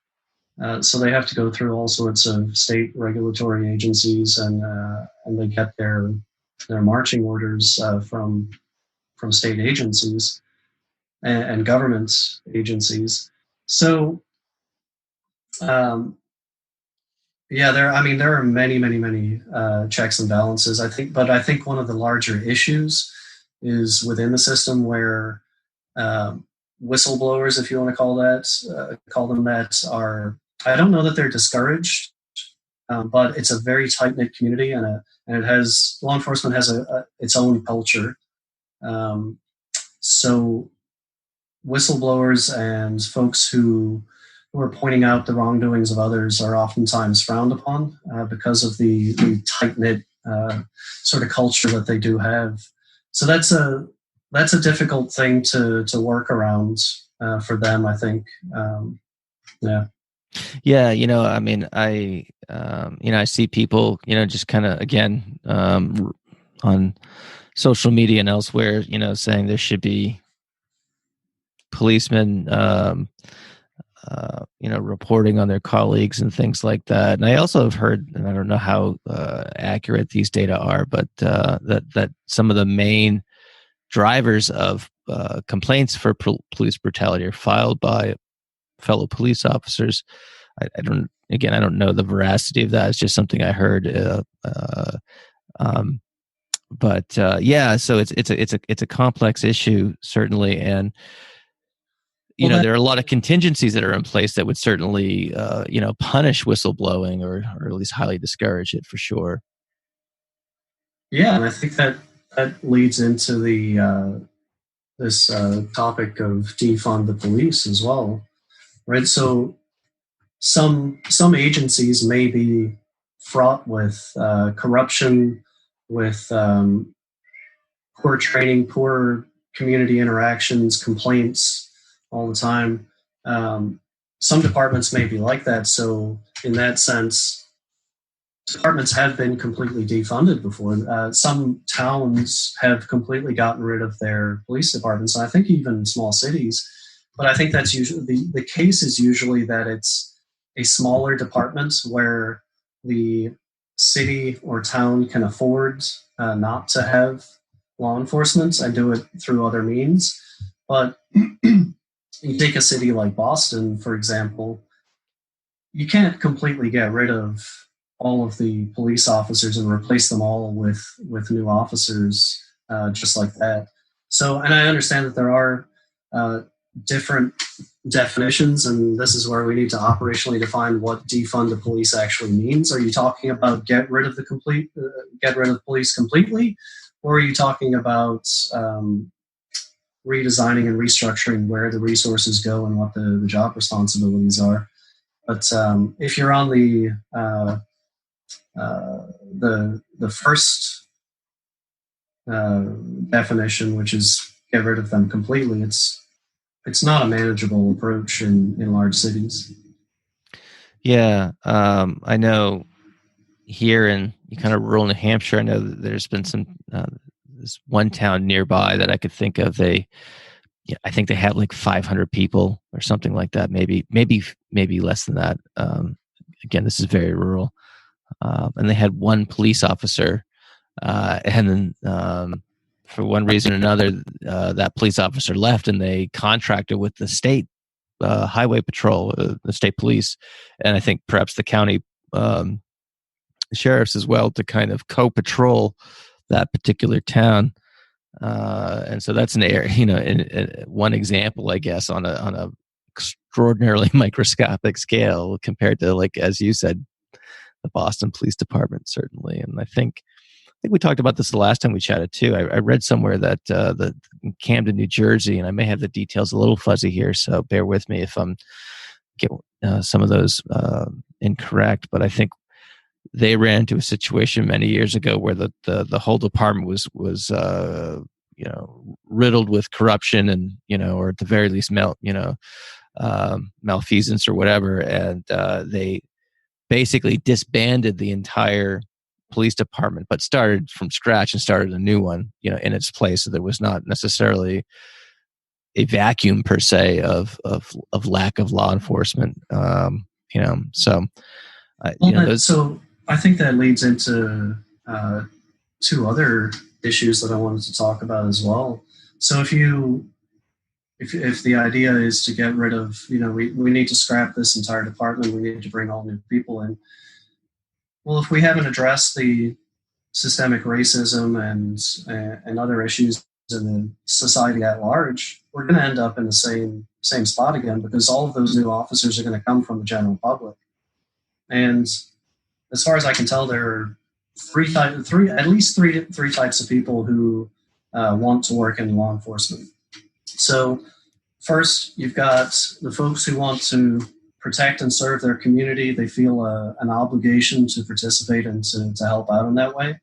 So they have to go through all sorts of state regulatory agencies, and they get their marching orders from state agencies and government agencies. So, there are many checks and balances. I think one of the larger issues is within the system where whistleblowers, if you want to call them that, are. I don't know that they're discouraged, but it's a very tight-knit community, and it has law enforcement has its own culture. So whistleblowers and folks who are pointing out the wrongdoings of others are oftentimes frowned upon because of the tight-knit sort of culture that they do have. So that's that's a difficult thing to work around for them, I think. Yeah. Yeah, I mean, I see people, just kind of again on social media and elsewhere, saying there should be policemen, reporting on their colleagues and things like that. And I also have heard, and I don't know how accurate these data are, but that some of the main drivers of complaints for police brutality are filed by fellow police officers. I don't know the veracity of that. It's just something I heard. So it's a complex issue, certainly, and there are a lot of contingencies that are in place that would certainly punish whistleblowing or at least highly discourage it for sure. Yeah, and I think that leads into the this topic of defund the police as well, right? So some agencies may be fraught with corruption, with poor training, poor community interactions, complaints all the time. Some departments may be like that. So in that sense, departments have been completely defunded before. Some towns have completely gotten rid of their police departments. I think even small cities. But I think that's usually the case is usually that it's a smaller department where the city or town can afford not to have law enforcement and do it through other means. But you take a city like Boston, for example, you can't completely get rid of all of the police officers and replace them all with new officers just like that. So, and I understand that there are different definitions, and this is where we need to operationally define what defund the police actually means. Are you talking about get rid of the police completely, or are you talking about redesigning and restructuring where the resources go and what the job responsibilities are? But if you're on the first definition, which is get rid of them completely, it's not a manageable approach in large cities. Yeah, I know here in kind of rural New Hampshire, I know that there's been some this one town nearby that I could think of. I think they had like 500 people or something like that. Maybe less than that. Again, this is very rural, and they had one police officer, and then for one reason or another, that police officer left, and they contracted with the state highway patrol, the state police, and I think perhaps the county sheriffs as well to kind of co-patrol that particular town. And so that's an area, in one example, I guess, on a extraordinarily microscopic scale compared to, like, as you said, the Boston Police Department, certainly. And I think we talked about this the last time we chatted too. I read somewhere that the Camden, New Jersey, and I may have the details a little fuzzy here, so bear with me if I'm get some of those incorrect. But I think they ran into a situation many years ago where the whole department was riddled with corruption and or at the very least malfeasance or whatever, and they basically disbanded the entire police department, but started from scratch and started a new one, in its place. So there was not necessarily a vacuum per se of lack of law enforcement. So I think that leads into two other issues that I wanted to talk about as well. So if the idea is to get rid of, we need to scrap this entire department, we need to bring all new people in. Well, if we haven't addressed the systemic racism and other issues in the society at large, we're going to end up in the same spot again, because all of those new officers are going to come from the general public. And as far as I can tell, there are at least three types of people who want to work in law enforcement. So first, you've got the folks who want to protect and serve their community. They feel an obligation to participate and to help out in that way.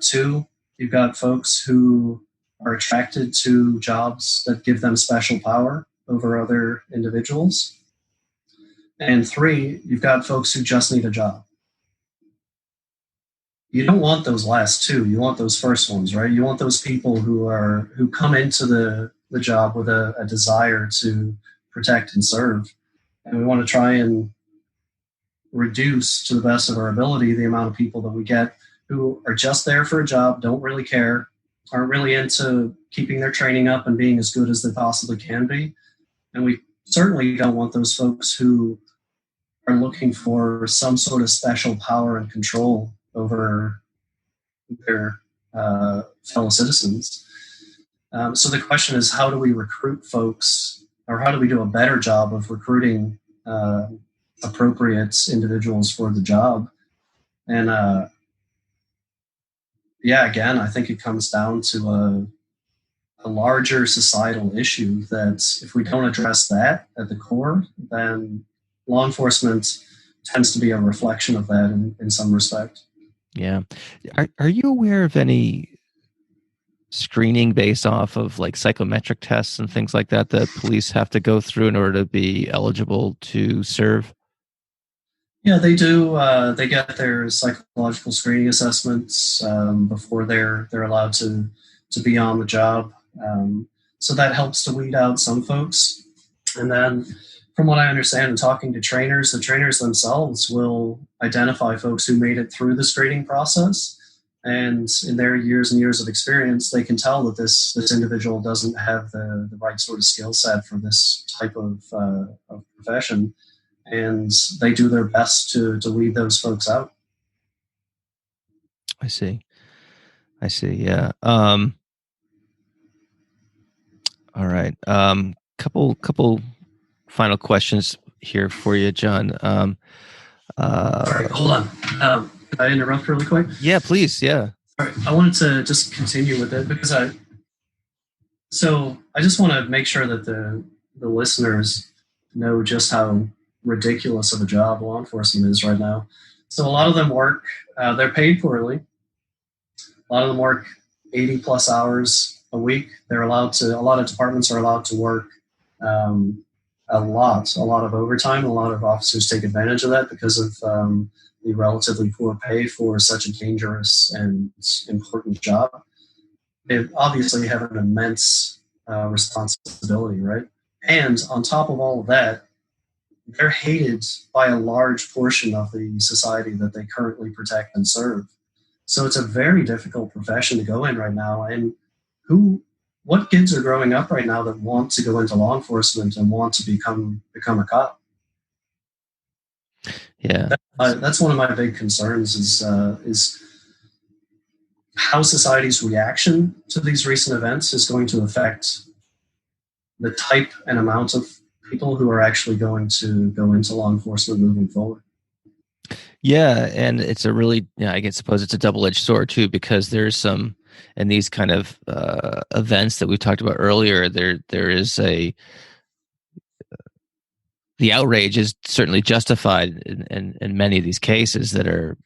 Two, you've got folks who are attracted to jobs that give them special power over other individuals. And 3, you've got folks who just need a job. You don't want those last 2. You want those first ones, right? You want those people who come into the job with a desire to protect and serve. And we want to try and reduce to the best of our ability the amount of people that we get who are just there for a job, don't really care, aren't really into keeping their training up and being as good as they possibly can be. And we certainly don't want those folks who are looking for some sort of special power and control over their fellow citizens. So the question is, how do we recruit folks, or how do we do a better job of recruiting appropriate individuals for the job? And again, I think it comes down to a larger societal issue that if we don't address that at the core, then law enforcement tends to be a reflection of that in some respect. Yeah. Are you aware of any screening based off of like psychometric tests and things like that police have to go through in order to be eligible to serve? Yeah, they do. They get their psychological screening assessments before they're allowed to be on the job. So that helps to weed out some folks. And then from what I understand in talking to trainers, the trainers themselves will identify folks who made it through the screening process. And in their years and years of experience, they can tell that this individual doesn't have the right sort of skill set for this type of profession. And they do their best to weed those folks out. I see. Yeah. All right. Couple final questions here for you, John. Sorry, hold on. Could I interrupt really quick? Yeah, please. Yeah. All right. I wanted to just continue with it because I just want to make sure that the listeners know just how ridiculous of a job law enforcement is right now. So a lot of them work, they're paid poorly. A lot of them work 80 plus hours a week. A lot of departments are allowed to work a lot of overtime. A lot of officers take advantage of that because of the relatively poor pay for such a dangerous and important job. They obviously have an immense responsibility, right? And on top of all of that, they're hated by a large portion of the society that they currently protect and serve. So it's a very difficult profession to go in right now. And what kids are growing up right now that want to go into law enforcement and want to become a cop? Yeah, that's one of my big concerns is how society's reaction to these recent events is going to affect the type and amount of people who are actually going to go into law enforcement moving forward. Yeah, and it's a really, I suppose it's a double-edged sword too, because there's some, in these kind of events that we talked about earlier, there is the outrage is certainly justified in many of these cases that are,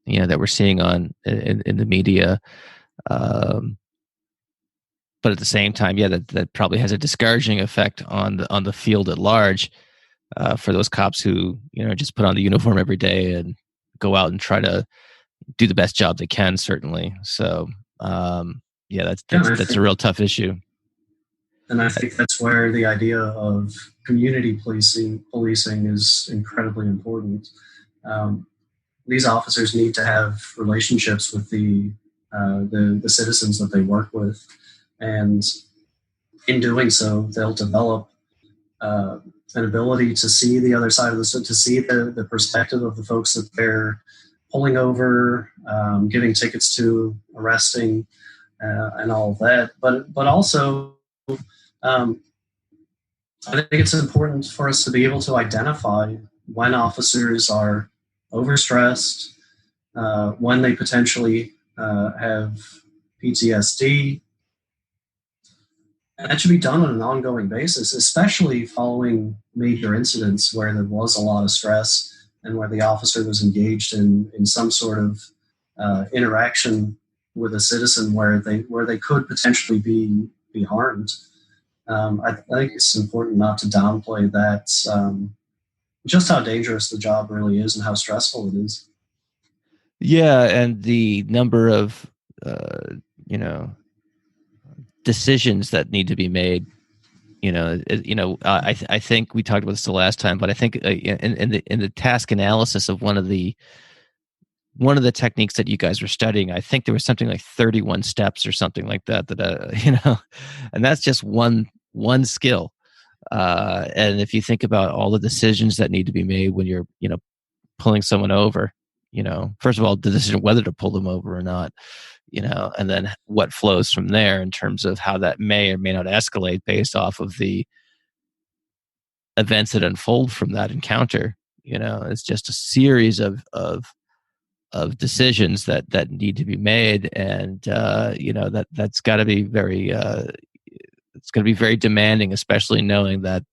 that we're seeing in the media. But at the same time, that probably has a discouraging effect on the field at large for those cops who just put on the uniform every day and go out and try to do the best job they can. Certainly, so that's a real tough issue. And I think that's where the idea of community policing is incredibly important. These officers need to have relationships with the citizens that they work with. And in doing so, they'll develop an ability to see the other side of to see the perspective of the folks that they're pulling over, giving tickets to, arresting, and all of that. But also, I think it's important for us to be able to identify when officers are overstressed, when they potentially have PTSD. And that should be done on an ongoing basis, especially following major incidents where there was a lot of stress and where the officer was engaged in some sort of interaction with a citizen where they could potentially be harmed. I think it's important not to downplay that, just how dangerous the job really is and how stressful it is. Yeah, and the number of you know decisions that need to be made. I think we talked about this the last time, but I think in the task analysis of one of the techniques that you guys were studying, I think there was something like 31 steps or something like that. And that's just one skill. And if you think about all the decisions that need to be made when you're pulling someone over, first of all, the decision whether to pull them over or not, and then what flows from there in terms of how that may or may not escalate based off of the events that unfold from that encounter. It's just a series of decisions that need to be made, and that's got to be very it's going to be very demanding, especially knowing that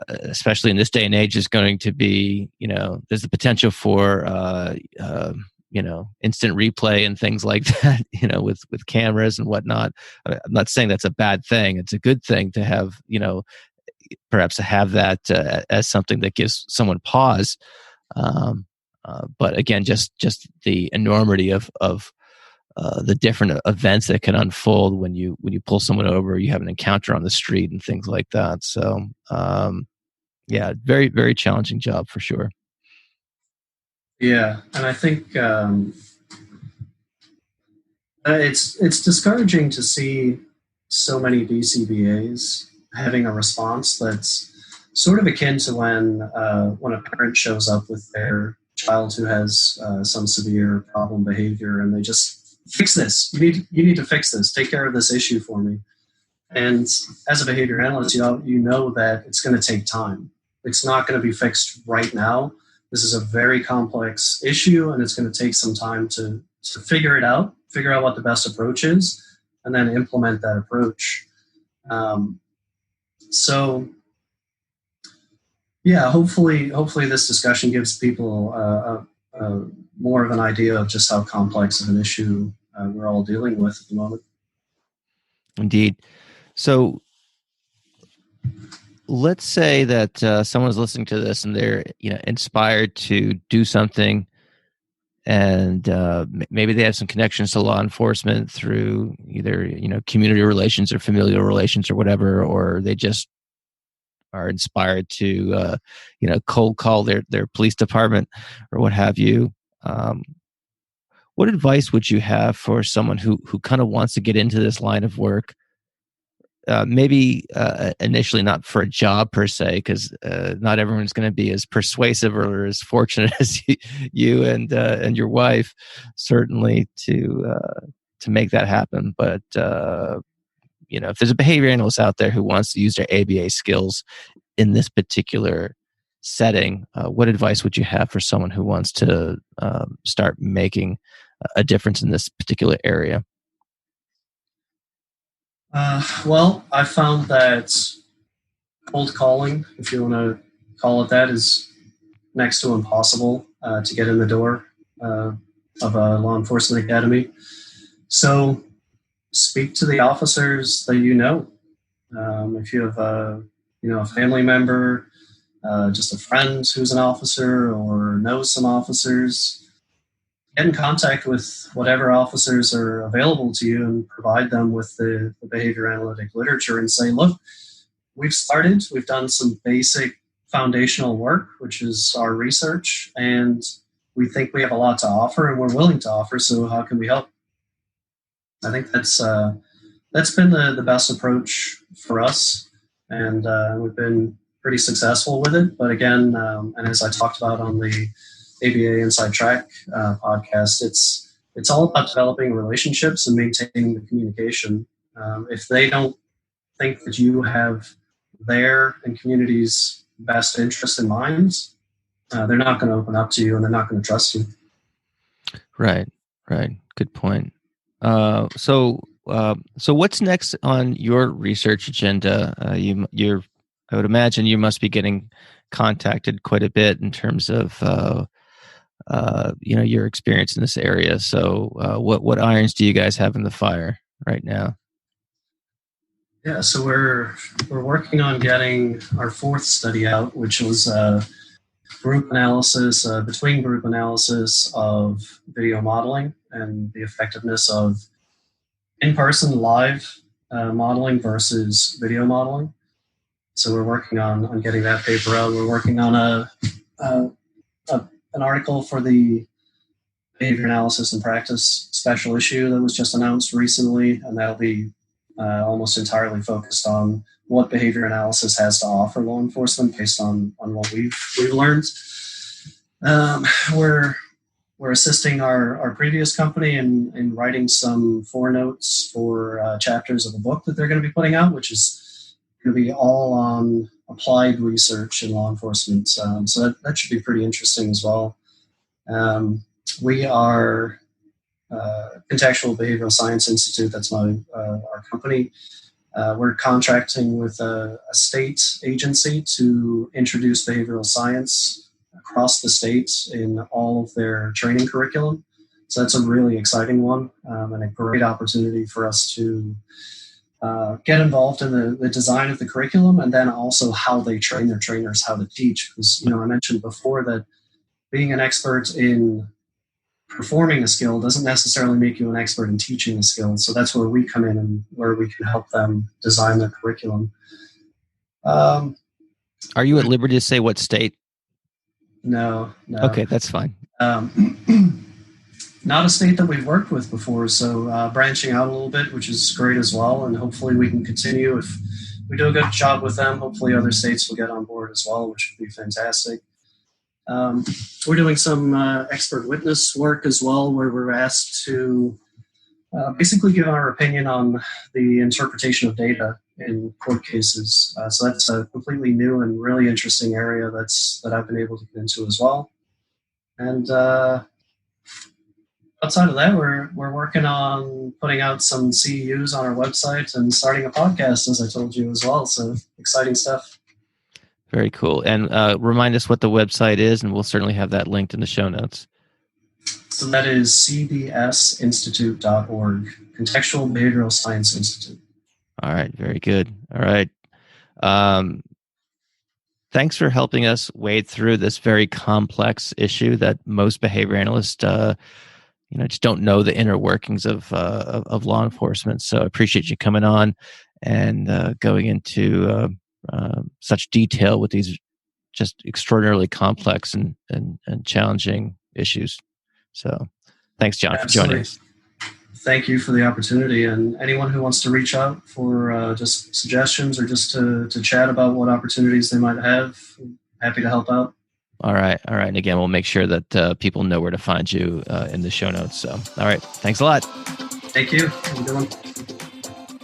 especially in this day and age is going to be there's the potential for instant replay and things like that, with cameras and whatnot. I'm not saying that's a bad thing. It's a good thing to have, perhaps to have that as something that gives someone pause. But again, just the enormity of the different events that can unfold when you pull someone over, you have an encounter on the street and things like that. So, yeah, very, very challenging job for sure. Yeah, and I think it's discouraging to see so many BCBAs having a response that's sort of akin to when a parent shows up with their child who has some severe problem behavior, and they just fix this. You need to fix this. Take care of this issue for me. And as a behavior analyst, you know that it's going to take time. It's not going to be fixed right now. This is a very complex issue, and it's going to take some time to figure it out, figure out what the best approach is, and then implement that approach. So, yeah, hopefully this discussion gives people more of an idea of just how complex of an issue we're all dealing with at the moment. Indeed. So let's say that someone's listening to this and they're inspired to do something, and maybe they have some connections to law enforcement through either community relations or familial relations or whatever, or they just are inspired to cold call their police department or what have you. What advice would you have for someone who kind of wants to get into this line of work? Maybe initially not for a job per se, because not everyone's going to be as persuasive or as fortunate as you and your wife, certainly to make that happen. But if there's a behavior analyst out there who wants to use their ABA skills in this particular setting, what advice would you have for someone who wants to start making a difference in this particular area? Well, I found that cold calling, if you want to call it that, is next to impossible to get in the door of a law enforcement academy. So speak to the officers that you know. If you have a family member, just a friend who's an officer or knows some officers, get in contact with whatever officers are available to you and provide them with the behavior analytic literature and say, look, we've done some basic foundational work, which is our research, and we think we have a lot to offer and we're willing to offer, so how can we help? I think that's been the best approach for us, and we've been pretty successful with it. But again, and as I talked about on the ABA Inside Track podcast, it's all about developing relationships and maintaining the communication. If they don't think that you have their and community's best interest in mind, they're not going to open up to you and they're not going to trust you. Right. Good point. So what's next on your research agenda? I would imagine you must be getting contacted quite a bit in terms of your experience in this area. So what irons do you guys have in the fire right now? Yeah, so we're working on getting our fourth study out, which was group analysis, between group analysis of video modeling and the effectiveness of in-person live modeling versus video modeling. So we're working on getting that paper out. We're working on an article for the Behavior Analysis and Practice special issue that was just announced recently, and that'll be almost entirely focused on what behavior analysis has to offer law enforcement based on what we've learned. We're assisting our previous company in writing some forenotes for chapters of a book that they're going to be putting out, which is going to be all on applied research in law enforcement. So that should be pretty interesting as well. We are Contextual Behavioral Science Institute. That's our company. We're contracting with a state agency to introduce behavioral science across the state in all of their training curriculum. So that's a really exciting one and a great opportunity for us to get involved in the design of the curriculum and then also how they train their trainers how to teach. Because, I mentioned before that being an expert in performing a skill doesn't necessarily make you an expert in teaching a skill. So that's where we come in and where we can help them design their curriculum. Are you at liberty to say what state? No. Okay, that's fine. Not a state that we've worked with before, so branching out a little bit, which is great as well, and hopefully we can continue. If we do a good job with them, hopefully other states will get on board as well, which would be fantastic. We're doing some expert witness work as well, where we're asked to basically give our opinion on the interpretation of data in court cases. So that's a completely new and really interesting area that I've been able to get into as well. And outside of that, we're working on putting out some CEUs on our website and starting a podcast, as I told you as well. So exciting stuff. Very cool. And remind us what the website is, and we'll certainly have that linked in the show notes. So that is cbsinstitute.org, Contextual Behavioral Science Institute. All right. Very good. All right. Thanks for helping us wade through this very complex issue that most behavior analysts, just don't know the inner workings of law enforcement. So I appreciate you coming on and going into such detail with these just extraordinarily complex and challenging issues. So thanks, John, for joining us. Thank you for the opportunity. And anyone who wants to reach out for just suggestions or just to chat about what opportunities they might have, I'm happy to help out. All right. And again, we'll make sure that people know where to find you in the show notes. So, all right. Thanks a lot. Thank you. Have a good one.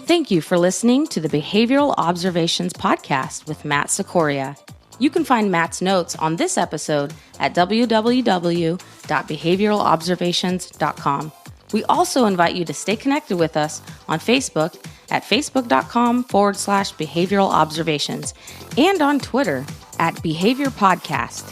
Thank you for listening to the Behavioral Observations Podcast with Matt Sikoria. You can find Matt's notes on this episode at www.behavioralobservations.com. We also invite you to stay connected with us on Facebook at facebook.com/behavioral observations and on Twitter at Behavior Podcast.